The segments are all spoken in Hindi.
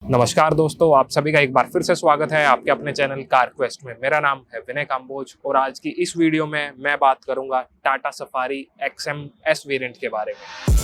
नमस्कार दोस्तों, आप सभी का एक बार फिर से स्वागत है आपके अपने चैनल कार क्वेस्ट में। मेरा नाम है विनय काम्बोज और आज की इस वीडियो में मैं बात करूंगा Tata safari XM S variant के बारे में।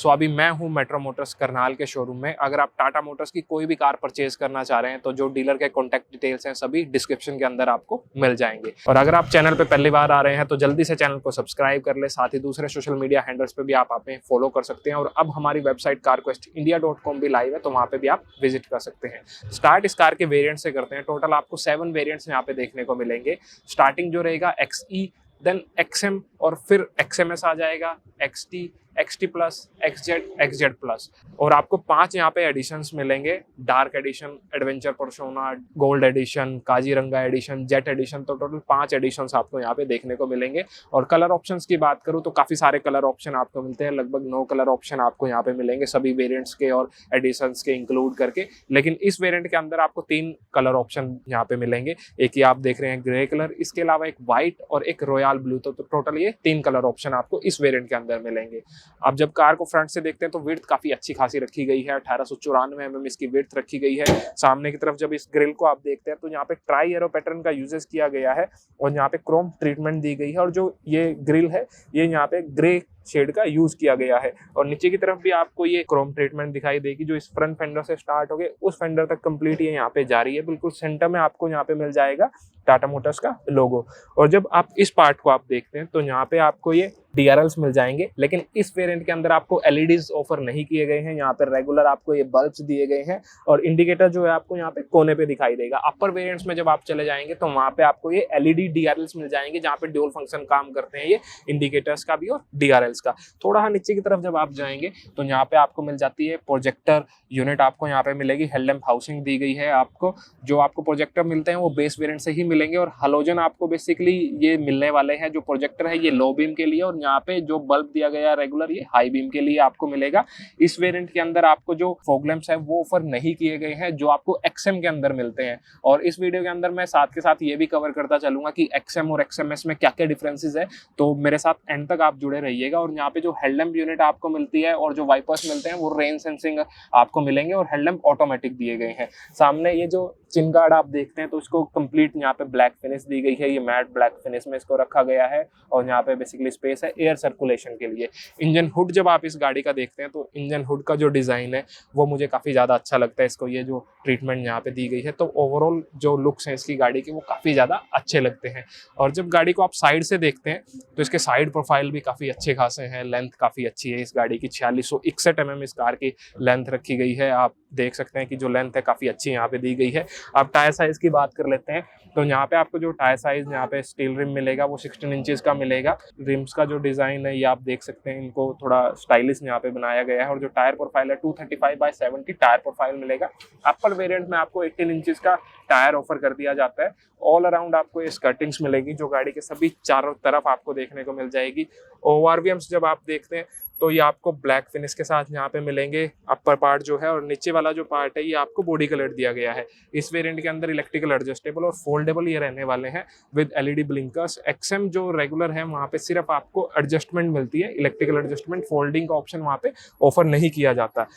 अभी मैं हूं मेट्रो मोटर्स करनाल के शोरूम में। अगर आप टाटा मोटर्स की कोई भी कार परचेज करना चाह रहे हैं तो जो डीलर के कॉन्टैक्ट डिटेल्स हैं सभी डिस्क्रिप्शन के अंदर आपको मिल जाएंगे। और अगर आप चैनल पे पहली बार आ रहे हैं तो जल्दी से चैनल को सब्सक्राइब कर ले, साथ ही दूसरे सोशल मीडिया हैंडल्स पे भी आप हमें फॉलो कर सकते हैं। और अब हमारी वेबसाइट carquestindia.com भी लाइव है, तो वहाँ पे भी आप विजिट कर सकते हैं। स्टार्ट इस कार के वेरियंट से करते हैं। टोटल आपको 7 वेरियंट्स यहाँ पे देखने को मिलेंगे। स्टार्टिंग जो रहेगा XE, देन XM और फिर XMS आ जाएगा, XT, XT plus, XZ, XZ plus. और आपको 5 यहाँ पे एडिशंस मिलेंगे। Dark edition, adventure persona, gold edition, Kaziranga edition, jet edition. तो टोटल 5 एडिशंस आपको यहाँ पे देखने को मिलेंगे। और कलर ऑप्शंस की बात करूँ तो काफ़ी सारे कलर ऑप्शन आपको मिलते हैं। लगभग 9 कलर ऑप्शन आपको यहाँ पे मिलेंगे, सभी वेरिएंट्स के और एडिशंस के इंक्लूड करके। लेकिन इस वेरिएंट के अंदर आपको 3 कलर ऑप्शन यहाँ पे मिलेंगे। एक ही आप देख रहे हैं ग्रे कलर, इसके अलावा एक व्हाइट और एक रॉयल ब्लू। तो टोटल ये 3 कलर ऑप्शन आपको इस वेरिएंट के अंदर मिलेंगे। आप जब कार को फ्रंट से देखते हैं तो विड्थ काफी अच्छी खासी रखी गई है। 1894 mm इसकी विड्थ रखी गई है। सामने की तरफ जब इस ग्रिल को आप देखते हैं तो यहाँ पे ट्राई एरो पैटर्न का यूजेस किया गया है और यहाँ पे क्रोम ट्रीटमेंट दी गई है। और जो ये ग्रिल है ये यहाँ पे ग्रे शेड का यूज किया गया है। और नीचे की तरफ भी आपको ये क्रोम ट्रीटमेंट दिखाई देगी जो इस फ्रंट फेंडर से स्टार्ट हो गए उस फेंडर तक कंप्लीट ये यहाँ पे जा रही है। बिल्कुल सेंटर में आपको यहाँ पे मिल जाएगा टाटा मोटर्स का लोगो। और जब आप इस पार्ट को आप देखते हैं तो यहाँ पे आपको ये DRLs मिल जाएंगे। लेकिन इस वेरिएंट के अंदर आपको LEDs ऑफर नहीं किए गए हैं। यहाँ पर रेगुलर आपको ये बल्ब्स दिए गए हैं और इंडिकेटर जो है आपको यहाँ पे कोने पे दिखाई देगा। अपर वेरिएंट्स में जब आप चले जाएंगे तो वहाँ पे आपको ये LED DRLs मिल जाएंगे जहाँ पे ड्यूल फंक्शन काम करते हैं, ये इंडिकेटर्स का भी और DRLs का। थोड़ा नीचे की तरफ जब आप जाएंगे तो यहाँ पे आपको मिल जाती है प्रोजेक्टर यूनिट, आपको यहाँ पे मिलेगी। हेडलैम्प हाउसिंग दी गई है आपको। जो आपको प्रोजेक्टर मिलते हैं वो बेस वेरिएंट से ही मिलेंगे और हलोजन आपको बेसिकली ये मिलने वाले हैं। जो प्रोजेक्टर है ये लो बीम के लिए और यहाँ पे जो बल्ब दिया गया है रेगुलर ये हाई बीम के लिए आपको मिलेगा। इस वेरिएंट के अंदर आपको जो फॉग लैंप्स है वो ऑफर नहीं किए गए हैं जो आपको XM के अंदर मिलते हैं। और इस वीडियो के अंदर मैं साथ के साथ ये भी कवर करता चलूंगा कि XM और XMS में क्या क्या डिफरेंसेस है, तो मेरे साथ एंड तक आप जुड़े रहिएगा। और यहाँ पे जो हेडलैम्प यूनिट आपको मिलती है और जो वाइपर्स मिलते हैं वो रेन सेंसिंग आपको मिलेंगे और हेडलैम्प ऑटोमेटिक दिए गए हैं। सामने ये जो चिन गार्ड आप देखते हैं तो इसको कंप्लीट यहाँ पे ब्लैक फिनिश दी गई है। ये मैट ब्लैक फिनिश में इसको रखा गया है और यहाँ पे बेसिकली स्पेस है एयर सर्कुलेशन के लिए। इंजन हुड जब आप इस गाड़ी का देखते हैं तो इंजन हुड का जो डिजाइन है वो मुझे काफी ज्यादा अच्छा लगता है। इसको ये जो ट्रीटमेंट यहाँ पे दी गई है तो ओवरऑल जो लुक्स हैं इसकी गाड़ी के वो काफी ज्यादा अच्छे लगते हैं। और जब गाड़ी को आप साइड से देखते हैं तो इसके साइड प्रोफाइल भी काफी अच्छे खासे हैं। लेंथ काफी अच्छी है इस गाड़ी की, 4661 mm इस कार की लेंथ रखी गई है। आप देख सकते हैं कि जो लेंथ है काफी अच्छी यहाँ पे दी गई है। आप टायर साइज की बात कर लेते हैं तो यहाँ पे आपको जो टायर साइज यहाँ पे स्टील रिम मिलेगा वो 16 इंचेस का मिलेगा। रिम्स का जो डिजाइन है ये आप देख सकते हैं, इनको थोड़ा स्टाइलिश यहाँ पे बनाया गया है। और जो टायर प्रोफाइल है 235/70 टायर प्रोफाइल मिलेगा। अपर वेरिएंट में आपको 18 इंचेस का टायर ऑफर कर दिया जाता है। ऑल अराउंड आपको ये स्कर्टिंग्स मिलेगी जो गाड़ी के सभी चारों तरफ आपको देखने को मिल जाएगी। ORVMs जब आप देखते हैं तो ये आपको ब्लैक फिनिश के साथ यहाँ पे मिलेंगे। अपर पार्ट जो है और नीचे वाला जो पार्ट है ये आपको बॉडी कलर दिया गया है। इस वेरिएंट के अंदर इलेक्ट्रिकल एडजस्टेबल और फोल्डेबल ये रहने वाले हैं विद LED ब्लिंकर्स। XM जो रेगुलर है वहाँ पे सिर्फ आपको एडजस्टमेंट मिलती है, इलेक्ट्रिकल एडजस्टमेंट, फोल्डिंग का ऑप्शन वहाँ पे ऑफर नहीं किया जाता।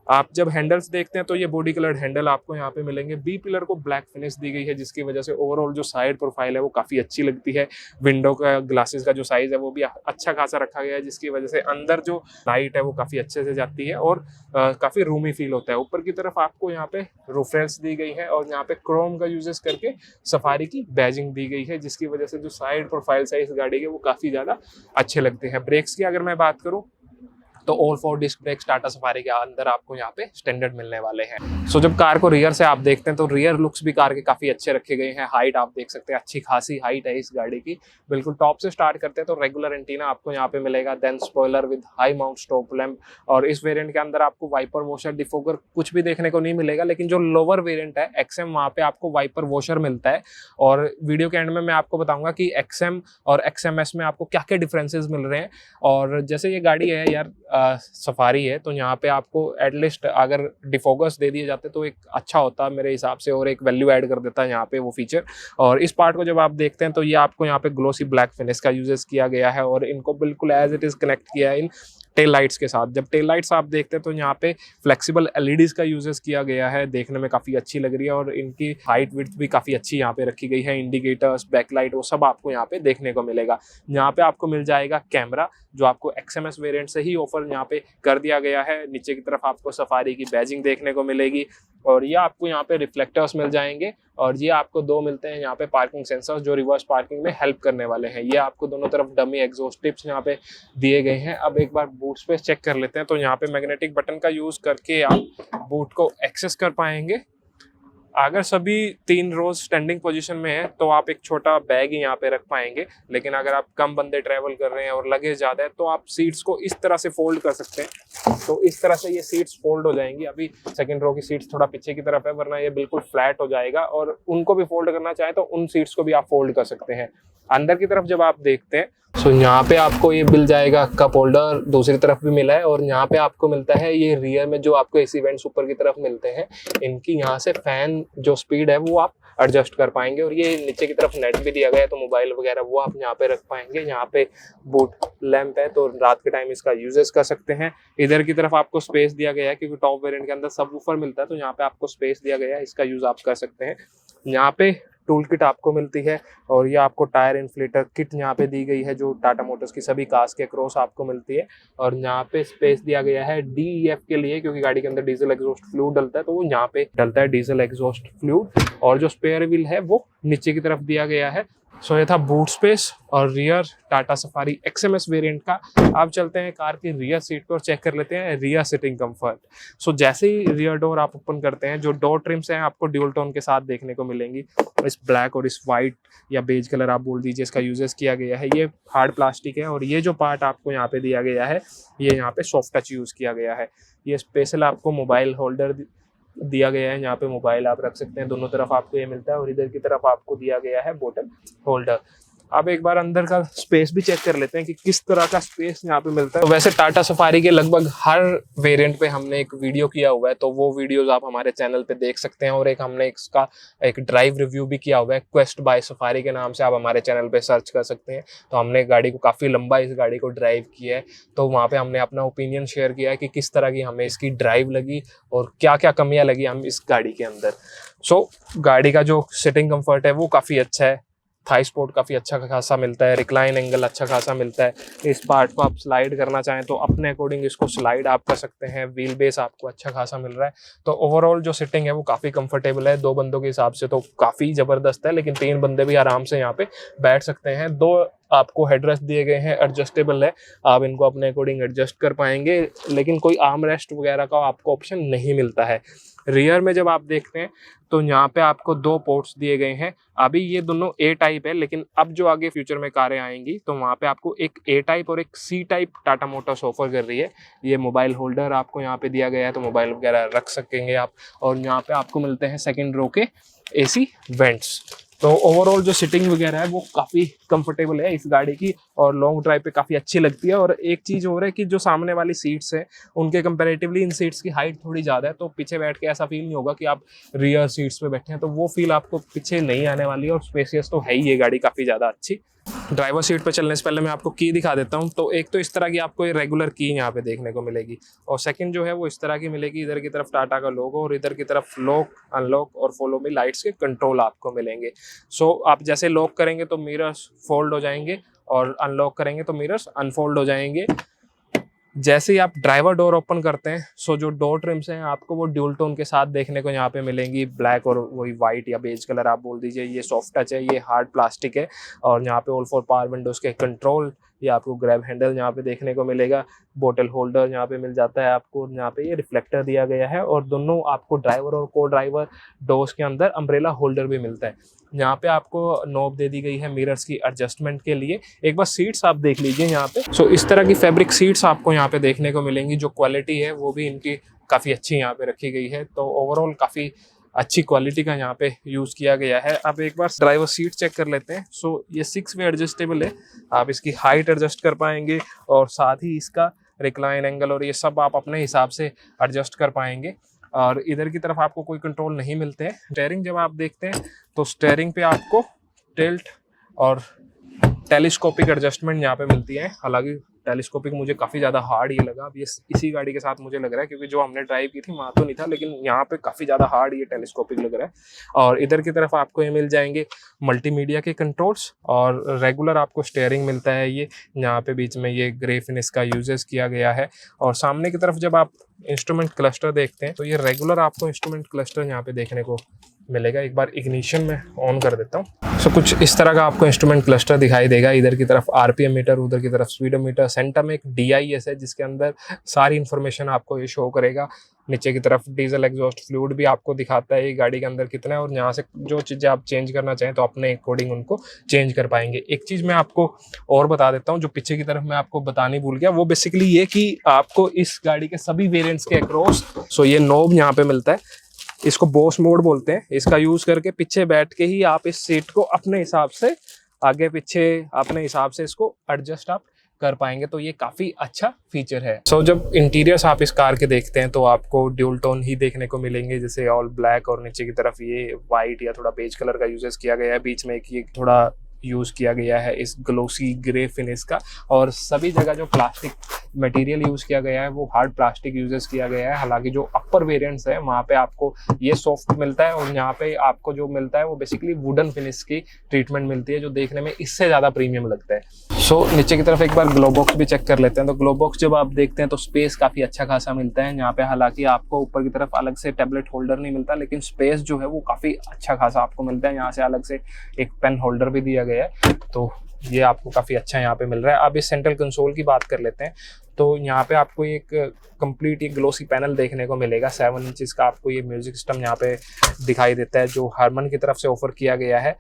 आप जब हैंडल्स देखते हैं तो ये बॉडी कलर्ड हैंडल आपको यहाँ पे मिलेंगे। बी पिलर को ब्लैक फिनिश दी गई है जिसकी वजह से ओवरऑल जो साइड प्रोफाइल है वो काफ़ी अच्छी लगती है। विंडो का ग्लासेस का जो साइज है वो भी अच्छा खासा रखा गया है जिसकी वजह से अंदर जो लाइट है वो काफ़ी अच्छे से जाती है और काफ़ी रूमी फील होता है। ऊपर की तरफ आपको यहाँ पे रूफ रेल्स दी गई है और यहाँ पे क्रोम का यूजेस करके सफारी की बैजिंग दी गई है जिसकी वजह से जो साइड प्रोफाइल है इस गाड़ी के वो काफ़ी ज़्यादा अच्छे लगते हैं। ब्रेक्स की अगर मैं बात करूँ तो all 4 disc brakes Tata Safari के अंदर आपको यहाँ पे स्टैंडर्ड मिलने वाले हैं। जब कार को रियर से आप देखते हैं तो रियर लुक्स भी कार के काफी अच्छे रखे गए हैं। हाइट आप देख सकते हैं, अच्छी खासी हाइट है इस गाड़ी की। बिल्कुल टॉप से स्टार्ट करते हैं तो रेगुलर एंटीना आपको यहाँ पे मिलेगा, then spoiler with high mount stop lamp. और इस वेरिएंट के अंदर आपको वाइपर वॉशर डिफोगर कुछ भी देखने को नहीं मिलेगा, लेकिन जो लोअर वेरिएंट है XM वहाँ पे आपको वाइपर वॉशर मिलता है। और वीडियो के एंड में मैं आपको बताऊंगा कि XM और XMS में आपको क्या क्या डिफरेंसेस मिल रहे हैं। और जैसे ये गाड़ी है यार सफारी है, तो यहाँ पे आपको एटलीस्ट अगर डिफोकस दे दिए जाते तो एक अच्छा होता मेरे हिसाब से, और एक वैल्यू ऐड कर देता है यहाँ पे वो फीचर। और इस पार्ट को जब आप देखते हैं तो ये आपको यहाँ पे ग्लोसी ब्लैक फिनिश का यूजेस किया गया है, और इनको बिल्कुल एज इट इज कनेक्ट किया है इन टेल लाइट्स के साथ। जब टेल लाइट्स आप देखते हैं तो यहाँ पे फ्लेक्सिबल एलईडीज का यूजेस किया गया है, देखने में काफ़ी अच्छी लग रही है, और इनकी हाइट विड्थ भी काफ़ी अच्छी यहाँ पे रखी गई है। इंडिकेटर्स, बैकलाइट, वो सब आपको यहाँ पे देखने को मिलेगा। यहाँ पे आपको मिल जाएगा कैमरा, जो आपको XMS वेरिएंट से ही ऑफर यहाँ पे कर दिया गया है। नीचे की तरफ आपको सफारी की बैजिंग देखने को मिलेगी, और ये आपको यहाँ पे रिफ्लेक्टर्स मिल जाएंगे, और ये आपको दो मिलते हैं यहाँ पे पार्किंग सेंसर्स, जो रिवर्स पार्किंग में हेल्प करने वाले हैं। ये आपको दोनों तरफ डमी एग्जॉस्ट टिप्स यहाँ पे दिए गए हैं। अब एक बार बूट स्पेस चेक कर लेते हैं, तो यहाँ पे मैग्नेटिक बटन का यूज करके आप बूट को एक्सेस कर पाएंगे। अगर सभी 3 रोज स्टैंडिंग पोजीशन में है तो आप एक छोटा बैग ही यहाँ पे रख पाएंगे, लेकिन अगर आप कम बंदे ट्रैवल कर रहे हैं और लगेज ज़्यादा है तो आप सीट्स को इस तरह से फोल्ड कर सकते हैं। तो इस तरह से ये सीट्स फोल्ड हो जाएंगी। अभी सेकंड रो की सीट्स थोड़ा पीछे की तरफ है, वरना ये बिल्कुल फ्लैट हो जाएगा, और उनको भी फोल्ड करना चाहे तो उन सीट्स को भी आप फोल्ड कर सकते हैं। अंदर की तरफ जब आप देखते हैं सो यहाँ पे आपको ये मिल जाएगा कप होल्डर, दूसरी तरफ भी मिला है, और यहाँ पे आपको मिलता है ये रियर में जो आपको एसी वेंट्स ऊपर की तरफ मिलते हैं, इनकी यहाँ से फैन जो स्पीड है वो आप एडजस्ट कर पाएंगे। और ये नीचे की तरफ नेट भी दिया गया है, तो मोबाइल वगैरह वो आप यहाँ पे रख पाएंगे। यहाँ पे बूट लैंप है, तो रात के टाइम इसका यूजेस कर सकते हैं। इधर की तरफ आपको स्पेस दिया गया है, क्योंकि टॉप वेरिएंट के अंदर सबवूफर मिलता है, तो यहाँ पे आपको स्पेस दिया गया है, इसका यूज आप कर सकते हैं। यहाँ पे टूल किट आपको मिलती है, और ये आपको टायर इन्फ्लेटर किट यहाँ पे दी गई है, जो टाटा मोटर्स की सभी कार्स के अक्रॉस आपको मिलती है। और यहाँ पे स्पेस दिया गया है DEF के लिए, क्योंकि गाड़ी के अंदर डीजल एग्जॉस्ट फ्लूइड डलता है, तो वो यहाँ पे डलता है डीजल एग्जॉस्ट फ्लूइड। और जो स्पेयर व्हील है वो नीचे की तरफ दिया गया है। सो ये था बूट स्पेस और rear Tata safari XMS variant का। अब चलते हैं कार की रियर सीट पर और चेक कर लेते हैं रियर सिटिंग कंफर्ट। सो जैसे ही रियर डोर आप ओपन करते हैं, जो डोर ट्रिम्स हैं आपको ड्यूल टोन के साथ देखने को मिलेंगी। इस ब्लैक और इस वाइट या बेज कलर आप बोल दीजिए, इसका यूजेस किया गया है। ये हार्ड प्लास्टिक है, और ये जो पार्ट आपको यहाँ पे दिया गया है, ये यहाँ पे सॉफ्ट टच यूज किया गया है। ये स्पेशल आपको मोबाइल होल्डर दिया गया है, यहाँ पे मोबाइल आप रख सकते हैं। दोनों तरफ आपको ये मिलता है, और इधर की तरफ आपको दिया गया है बोतल होल्डर। अब एक बार अंदर का स्पेस भी चेक कर लेते हैं कि किस तरह का स्पेस यहाँ पे मिलता है। तो वैसे टाटा सफारी के लगभग हर वेरिएंट पे हमने एक वीडियो किया हुआ है, तो वो वीडियोस आप हमारे चैनल पे देख सकते हैं। और एक हमने इसका एक ड्राइव रिव्यू भी किया हुआ है, क्वेस्ट बाय सफारी के नाम से, आप हमारे चैनल पे सर्च कर सकते हैं। तो हमने गाड़ी को काफ़ी लंबा इस गाड़ी को ड्राइव किया है, तो वहाँ पे हमने अपना ओपिनियन शेयर किया है कि किस तरह की हमें इसकी ड्राइव लगी और क्या क्या कमियाँ लगी हम इस गाड़ी के अंदर। सो गाड़ी का जो सिटिंग कम्फर्ट है वो काफ़ी अच्छा है। थाई सपोर्ट काफ़ी अच्छा खासा मिलता है, रिक्लाइन एंगल अच्छा खासा मिलता है। इस पार्ट को आप स्लाइड करना चाहें तो अपने अकॉर्डिंग इसको स्लाइड आप कर सकते हैं। व्हील बेस आपको अच्छा खासा मिल रहा है, तो ओवरऑल जो सिटिंग है वो काफ़ी कंफर्टेबल है। 2 बंदों के हिसाब से तो काफ़ी ज़बरदस्त है, लेकिन 3 बंदे भी आराम से यहाँ पे बैठ सकते हैं। 2 आपको हेडरेस्ट दिए गए हैं, एडजस्टेबल है, आप इनको अपने अकॉर्डिंग एडजस्ट कर पाएंगे, लेकिन कोई आर्म रेस्ट वगैरह का आपको ऑप्शन नहीं मिलता है। रियर में जब आप देखते हैं तो यहाँ पे आपको 2 पोर्ट्स दिए गए हैं। अभी ये दोनों A टाइप है, लेकिन अब जो आगे फ्यूचर में कारें आएंगी तो वहाँ पे आपको एक A टाइप और एक C type Tata Motors offer कर रही है। ये मोबाइल होल्डर आपको यहाँ पे दिया गया है, तो मोबाइल वगैरह रख सकेंगे आप। और यहाँ पे आपको मिलते हैं सेकेंड रो के AC वेंट्स। तो ओवरऑल जो सिटिंग वगैरह है वो काफ़ी कंफर्टेबल है इस गाड़ी की, और लॉन्ग ड्राइव पे काफ़ी अच्छी लगती है। और एक चीज़ और है कि जो सामने वाली सीट्स हैं उनके कंपैरेटिवली इन सीट्स की हाइट थोड़ी ज़्यादा है, तो पीछे बैठ के ऐसा फील नहीं होगा कि आप रियर सीट्स पे बैठे हैं, तो वो फील आपको पीछे नहीं आने वाली है। और स्पेसियस तो है ही ये गाड़ी काफ़ी ज़्यादा अच्छी। ड्राइवर सीट पे चलने से पहले मैं आपको की दिखा देता हूँ। तो एक तो इस तरह की आपको ये रेगुलर की यहाँ पे देखने को मिलेगी, और सेकंड जो है वो इस तरह की मिलेगी। इधर की तरफ टाटा का लोगो, और इधर की तरफ लॉक, अनलॉक और फॉलो मी लाइट्स के कंट्रोल आपको मिलेंगे। सो आप जैसे लॉक करेंगे तो मिरर्स फोल्ड हो जाएंगे, और अनलॉक करेंगे तो मिरर्स अनफोल्ड हो जाएंगे। जैसे ही आप ड्राइवर डोर ओपन करते हैं, सो जो डोर ट्रिम्स हैं आपको वो ड्यूल टोन के साथ देखने को यहाँ पे मिलेंगी। ब्लैक और वही वाइट या बेज कलर आप बोल दीजिए। ये सॉफ्ट टच है, ये हार्ड प्लास्टिक है, और यहाँ पे ऑल 4 पावर विंडोज के कंट्रोल, ये आपको ग्रैब हैंडल यहाँ पे देखने को मिलेगा। बोतल होल्डर यहाँ पे मिल जाता है आपको। यहाँ पे ये रिफ्लेक्टर दिया गया है, और दोनों आपको ड्राइवर और को ड्राइवर डोर्स के अंदर अम्ब्रेला होल्डर भी मिलता है। यहाँ पे आपको नॉब दे दी गई है मिरर्स की एडजस्टमेंट के लिए। एक बार सीट्स आप देख लीजिए यहाँ पे। सो इस तरह की फैब्रिक सीट्स आपको यहाँ पे देखने को मिलेंगी। जो क्वालिटी है वो भी इनकी काफ़ी अच्छी यहाँ पे रखी गई है, तो ओवरऑल काफ़ी अच्छी क्वालिटी का यहाँ पे यूज़ किया गया है। अब एक बार ड्राइवर सीट चेक कर लेते हैं। सो ये 6 वे एडजस्टेबल है, आप इसकी हाइट एडजस्ट कर पाएंगे, और साथ ही इसका रिक्लाइन एंगल और ये सब आप अपने हिसाब से एडजस्ट कर पाएंगे। और इधर की तरफ आपको कोई कंट्रोल नहीं मिलते हैं। स्टेयरिंग जब आप देखते हैं तो स्टेयरिंग पे आपको टिल्ट और टेलीस्कोपिक एडजस्टमेंट यहाँ पे मिलती है। हालांकि टेलीस्कोपिक मुझे काफ़ी ज़्यादा हार्ड ये लगा, अब ये इसी गाड़ी के साथ मुझे लग रहा है, क्योंकि जो हमने ड्राइव की थी वहाँ तो नहीं था, लेकिन यहाँ पे काफ़ी ज़्यादा हार्ड ये टेलीस्कोपिक लग रहा है। और इधर की तरफ आपको ये मिल जाएंगे मल्टीमीडिया के कंट्रोल्स और रेगुलर आपको स्टेयरिंग मिलता है। ये यहाँ पे बीच में ये ग्रे फिनिश का यूजेस किया गया है। और सामने की तरफ जब आप इंस्ट्रूमेंट क्लस्टर देखते हैं तो ये रेगुलर आपको इंस्ट्रूमेंट क्लस्टर यहाँ पे देखने को मिलेगा। एक बार इग्निशन में ऑन कर देता हूँ। सो कुछ इस तरह का आपको इंस्ट्रूमेंट क्लस्टर दिखाई देगा। इधर की तरफ आरपीएम मीटर, उधर की तरफ स्पीडोमीटर, सेंटर में एक DIS है जिसके अंदर सारी इंफॉर्मेशन आपको ये शो करेगा। नीचे की तरफ डीजल एग्जॉस्ट फ्लूइड भी आपको दिखाता है ये गाड़ी के अंदर कितना है, और यहाँ से जो चीज़ें आप चेंज करना चाहें तो अपने अकॉर्डिंग उनको चेंज कर पाएंगे। एक चीज़ मैं आपको और बता देता हूँ जो पीछे की तरफ मैं आपको बतानी भूल गया, वो बेसिकली ये कि आपको इस गाड़ी के सभी वेरिएंट्स के अक्रॉस ये नॉब यहाँ पे मिलता है। इसको बॉस मोड बोलते हैं। इसका यूज करके पीछे बैठ के ही आप इस सीट को अपने हिसाब से आगे पीछे अपने हिसाब से इसको एडजस्ट आप कर पाएंगे, तो ये काफ़ी अच्छा फीचर है। सो जब इंटीरियर्स आप इस कार के देखते हैं तो आपको ड्यूल टोन ही देखने को मिलेंगे, जैसे ऑल ब्लैक और नीचे की तरफ ये वाइट या थोड़ा बेज कलर का यूजेस किया गया है। बीच में एक ये थोड़ा यूज किया गया है इस ग्लोसी ग्रे फिनिश का, और सभी जगह जो प्लास्टिक मटेरियल यूज किया गया है वो हार्ड प्लास्टिक यूजेस किया गया है। हालांकि जो अपर वेरिएंट्स है वहाँ पे आपको ये सॉफ्ट मिलता है, और यहाँ पे आपको जो मिलता है वो बेसिकली वुडन फिनिश की ट्रीटमेंट मिलती है, जो देखने में इससे ज़्यादा प्रीमियम लगता है। सो नीचे की तरफ एक बार ग्लो बॉक्स भी चेक कर लेते हैं। तो ग्लो बॉक्स जब आप देखते हैं तो स्पेस काफ़ी अच्छा खासा मिलता है यहाँ पे। हालांकि आपको ऊपर की तरफ अलग से टैबलेट होल्डर नहीं मिलता, लेकिन स्पेस जो है वो काफ़ी अच्छा खासा आपको मिलता है। यहाँ से अलग से एक पेन होल्डर भी दिया गया है, तो ये आपको काफ़ी अच्छा यहाँ पे मिल रहा है। अब इस सेंट्रल कंसोल की बात कर लेते हैं। तो यहाँ पे आपको एक कंप्लीट ये ग्लोसी पैनल देखने को मिलेगा। 7 इंचेस का आपको ये म्यूजिक सिस्टम यहाँ पे दिखाई देता है, जो हारमन की तरफ से ऑफर किया गया है।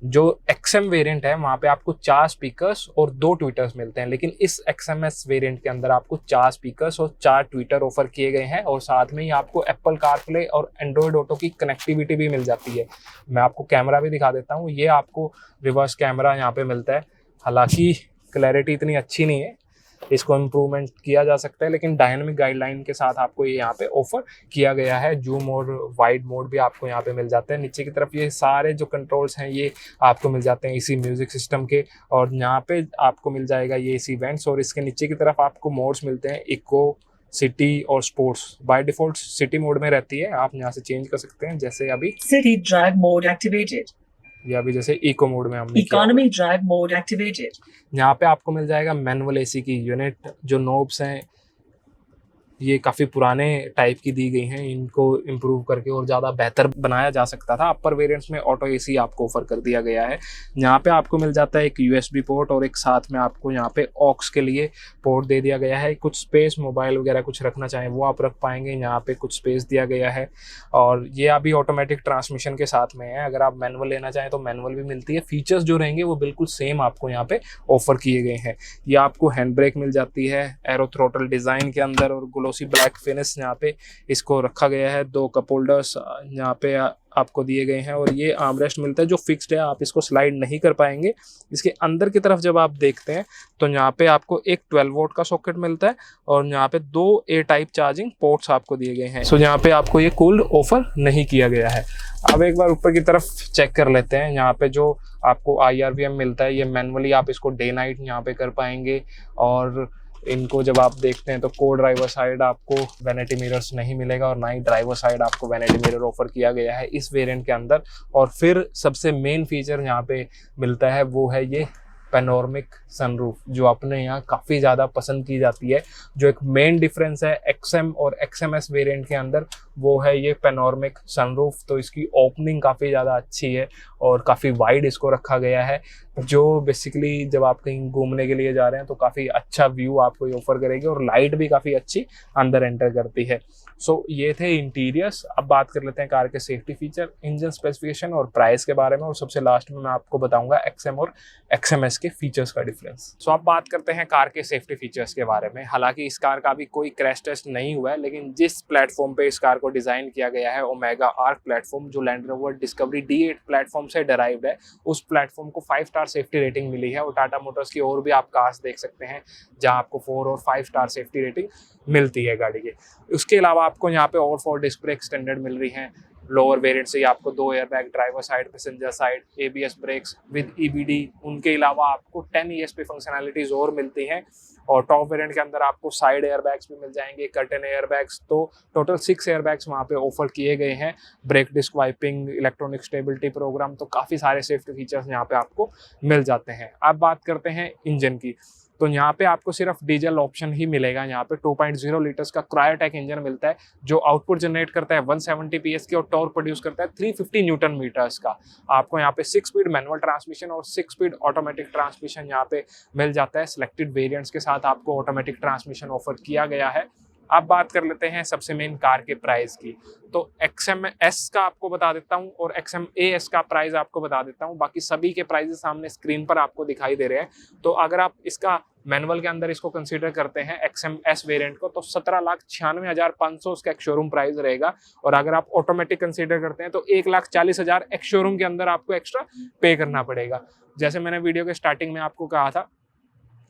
जो XM वेरिएंट है वहाँ पे आपको 4 स्पीकर्स और 2 ट्विटर्स मिलते हैं, लेकिन इस XMS वेरिएंट के अंदर आपको 4 स्पीकर्स और 4 ट्विटर ऑफर किए गए हैं, और साथ में ही आपको एप्पल कारप्ले और एंड्रॉयड ऑटो की कनेक्टिविटी भी मिल जाती है। मैं आपको कैमरा भी दिखा देता हूँ। ये आपको रिवर्स कैमरा यहाँ पे मिलता है। हालांकि क्लैरिटी इतनी अच्छी नहीं है, इसको इम्प्रूवमेंट किया जा सकता है, लेकिन डायनामिक गाइडलाइन के साथ आपको ये यहाँ पे ऑफर किया गया है। जूम और वाइड मोड भी आपको यहाँ पे मिल जाते हैं। नीचे की तरफ ये सारे जो कंट्रोल्स हैं ये आपको मिल जाते हैं इसी म्यूजिक सिस्टम के, और यहाँ पे आपको मिल जाएगा ये इसी इवेंट्स, और इसके नीचे की तरफ आपको मोड्स मिलते हैं, इको, सिटी और sports. By default city mode में रहती है, आप यहाँ से चेंज कर सकते हैं। जैसे अभी सिटी ड्राइव मोड एक्टिवेटेड, या अभी जैसे इको मोड में हमने इकोनॉमी ड्राइव मोड एक्टिवेटेड। यहाँ पे आपको मिल जाएगा मैनुअल AC की यूनिट। जो नोब्स हैं ये काफ़ी पुराने टाइप की दी गई हैं, इनको इम्प्रूव करके और ज़्यादा बेहतर बनाया जा सकता था। अपर वेरिएंट्स में ऑटो AC आपको ऑफर कर दिया गया है। यहाँ पे आपको मिल जाता है एक USB पोर्ट, और एक साथ में आपको यहाँ पे ऑक्स के लिए पोर्ट दे दिया गया है। कुछ स्पेस मोबाइल वगैरह कुछ रखना चाहें वो आप रख पाएंगे, यहाँ पे कुछ स्पेस दिया गया है। और ये अभी ऑटोमेटिक ट्रांसमिशन के साथ में है, अगर आप मैनुअल लेना चाहें तो मैनुअल भी मिलती है। फीचर्स जो रहेंगे वो बिल्कुल सेम आपको यहाँ पे ऑफर किए गए हैं। ये आपको हैंड ब्रेक मिल जाती है एरो थ्रोटल डिज़ाइन के अंदर, और ग्लोसी ब्लैक फिनिश यहाँ पे इसको रखा गया है। 2 कप होल्डर्स यहाँ पे आपको दिए गए हैं, और ये आर्मरेस्ट मिलता है जो फिक्स्ड है, आप इसको स्लाइड नहीं कर पाएंगे। इसके अंदर की तरफ जब आप देखते हैं तो यहाँ पे आपको एक 12 वोल्ट का सॉकेट मिलता है, और यहाँ पे 2 A टाइप चार्जिंग पोर्ट्स आपको दिए गए हैं। सो यहाँ पे आपको ये कूल्ड ऑफर नहीं किया गया है। अब एक बार ऊपर की तरफ चेक कर लेते हैं। यहाँ पे जो आपको IRVM मिलता है, ये मैनुअली आप इसको डे नाइट यहाँ पे कर पाएंगे। और इनको जब आप देखते हैं तो को ड्राइवर साइड आपको वैनिटी मिरर्स नहीं मिलेगा, और ना ही ड्राइवर साइड आपको वैनिटी मिरर ऑफर किया गया है इस वेरिएंट के अंदर। और फिर सबसे मेन फीचर यहाँ पे मिलता है वो है ये पैनोरमिक सनरूफ, जो अपने यहाँ काफ़ी ज़्यादा पसंद की जाती है। जो एक मेन डिफरेंस है XM और XMS वेरिएंट के अंदर वो है ये पैनोरमिक सनरूफ। तो इसकी ओपनिंग काफ़ी ज़्यादा अच्छी है और काफ़ी वाइड इसको रखा गया है, जो बेसिकली जब आप कहीं घूमने के लिए जा रहे हैं तो काफ़ी अच्छा व्यू आपको ये ऑफर करेगी, और लाइट भी काफ़ी अच्छी अंदर एंटर करती है। सो ये थे इंटीरियर्स। अब बात कर लेते हैं कार के सेफ्टी फीचर, इंजन स्पेसिफिकेशन और प्राइस के बारे में, और सबसे लास्ट में मैं आपको बताऊंगा XM और XMS के फीचर्स का डिफरेंस। सो अब बात करते हैं कार के सेफ्टी फीचर्स के बारे में। हालांकि इस कार का अभी कोई क्रैश टेस्ट नहीं हुआ है, लेकिन जिस प्लेटफॉर्म पे इस कार को डिजाइन किया गया है, ओमेगा आर्क प्लेटफॉर्म, जो land rover discovery D8 platform से डेराइव्ड है, उस प्लेटफॉर्म को 5 स्टार सेफ्टी रेटिंग मिली है, और टाटा मोटर्स की और भी आप कार्स देख सकते हैं जहां आपको 4 और 5 स्टार सेफ्टी रेटिंग मिलती है गाड़ी के। उसके अलावा आपको यहाँ पे और 4 डिस्क ब्रेक स्टैंडर्ड मिल रही हैं। लोअर वेरिएंट से आपको 2 airbag, driver side, passenger side, ABS brakes with EBD। उनके अलावा आपको 10 ESP फंक्शनैलिटीज और मिलती हैं, और टॉप वेरिएंट के अंदर आपको साइड एयरबैग्स भी मिल जाएंगे, कर्टन एयरबैग्स। तो टोटल 6 एयरबैग्स वहाँ पे ऑफर किए गए हैं, brake disc wiping, electronic stability programme, तो काफ़ी सारे सेफ्टी फीचर्स यहाँ पे आपको मिल जाते हैं। अब बात करते हैं इंजन की, तो यहाँ पे आपको सिर्फ डीजल ऑप्शन ही मिलेगा। यहाँ पे 2.0 लीटर्स का क्रायोटेक इंजन मिलता है जो आउटपुट जनरेट करता है 170 PS की, और टॉर्क प्रोड्यूस करता है 350 न्यूटन मीटर्स का। आपको यहाँ पे 6 स्पीड मैनुअल ट्रांसमिशन और 6 स्पीड ऑटोमेटिक ट्रांसमिशन यहाँ पे मिल जाता है। सिलेक्टेड वेरिएंट्स के साथ आपको ऑटोमेटिक ट्रांसमिशन ऑफर किया गया है। अब बात कर लेते हैं सबसे मेन कार के प्राइस की, तो XMS का आपको बता देता हूं और XMAS का प्राइस आपको बता देता हूं। बाकी सभी के प्राइसेस सामने स्क्रीन पर आपको दिखाई दे रहे हैं। तो अगर आप इसका मैनुअल के अंदर इसको कंसीडर करते हैं XMS वेरिएंट को, तो 17,96,500 उसका एक शोरूम प्राइस रहेगा। और अगर आप ऑटोमेटिक कंसीडर करते हैं तो 1,40,000 एक शोरूम के अंदर आपको एक्स्ट्रा पे करना पड़ेगा। जैसे मैंने वीडियो के स्टार्टिंग में आपको कहा था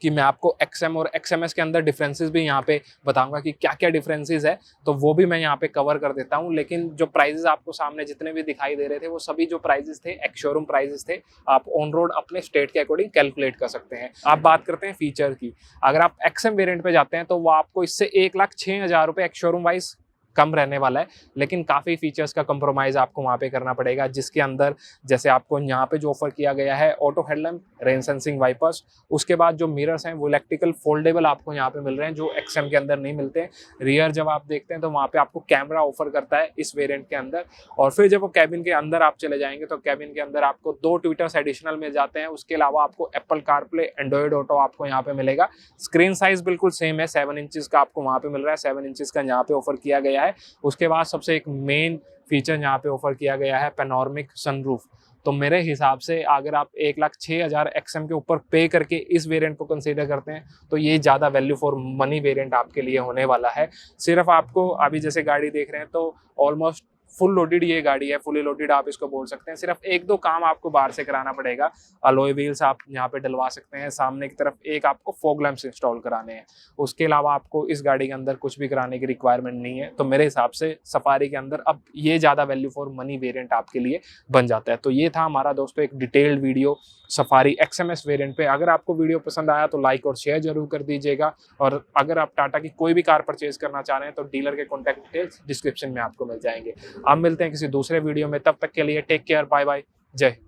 कि मैं आपको XM और XMS के अंदर डिफरेंसेस भी यहाँ पे बताऊंगा कि क्या क्या डिफरेंसेस है, तो वो भी मैं यहाँ पे कवर कर देता हूँ। लेकिन जो प्राइसेस आपको सामने जितने भी दिखाई दे रहे थे, वो सभी जो प्राइसेस थे एक्स शोरूम प्राइसेस थे। आप ऑन रोड अपने स्टेट के अकॉर्डिंग कैलकुलेट कर सकते हैं। आप बात करते हैं फीचर की, अगर आप XM वेरिएंट पे जाते हैं तो वो आपको इससे 1,06,000 रुपये एक्स शोरूम वाइज कम रहने वाला है, लेकिन काफ़ी फीचर्स का कंप्रोमाइज आपको वहाँ पे करना पड़ेगा, जिसके अंदर जैसे आपको यहाँ पे जो ऑफर किया गया है auto headlamp, rain sensing wipers, उसके बाद जो मिरर्स हैं वो इलेक्ट्रिकल फोल्डेबल आपको यहाँ पे मिल रहे हैं जो XM के अंदर नहीं मिलते हैं। रियर जब आप देखते हैं तो वहाँ पे आपको कैमरा ऑफर करता है इस वेरिएंट के अंदर। और फिर जब वो कैबिन के अंदर आप चले जाएंगे तो कैबिन के अंदर आपको 2 ट्विटर्स एडिशनल मिल जाते हैं। उसके अलावा आपको एप्पल कारप्ले, एंड्रॉइड ऑटो आपको यहाँ पे मिलेगा। स्क्रीन साइज बिल्कुल सेम है, 7 इंचेस का आपको वहाँ पे मिल रहा है, 7 इंचेस का यहाँ पे ऑफर किया गया है। उसके बाद सबसे एक मेन फीचर यहाँ पे ऑफर किया गया है पैनोरामिक सनरूफ। तो मेरे हिसाब से अगर आप 1,06,000 XM के ऊपर पे करके इस वेरिएंट को कंसीडर करते हैं तो ये ज़्यादा वैल्यू फॉर मनी वेरिएंट आपके लिए होने वाला है। सिर्फ आपको अभी जैसे गाड़ी देख रहे हैं तो ऑलमोस्ट फुल लोडेड ये गाड़ी है, फुली लोडेड आप इसको बोल सकते हैं। सिर्फ 1-2 काम आपको बाहर से कराना पड़ेगा। अलॉय व्हील्स आप यहाँ पे डलवा सकते हैं, सामने की तरफ एक आपको फॉग लैंप्स इंस्टॉल कराने हैं। उसके अलावा आपको इस गाड़ी के अंदर कुछ भी कराने की रिक्वायरमेंट नहीं है। तो मेरे हिसाब से सफारी के अंदर अब ये ज़्यादा वैल्यू फॉर मनी वेरिएंट आपके लिए बन जाता है। तो ये था हमारा दोस्तों एक detailed video safari XMS variant पे। अगर आपको वीडियो पसंद आया तो लाइक और शेयर जरूर कर दीजिएगा। और अगर आप टाटा की कोई भी कार परचेज करना चाह रहे हैं तो डीलर के कॉन्टैक्ट डिटेल्स डिस्क्रिप्शन में आपको मिल जाएंगे। अब मिलते हैं किसी दूसरे वीडियो में, तब तक के लिए टेक केयर, बाय बाय, जय हिंद।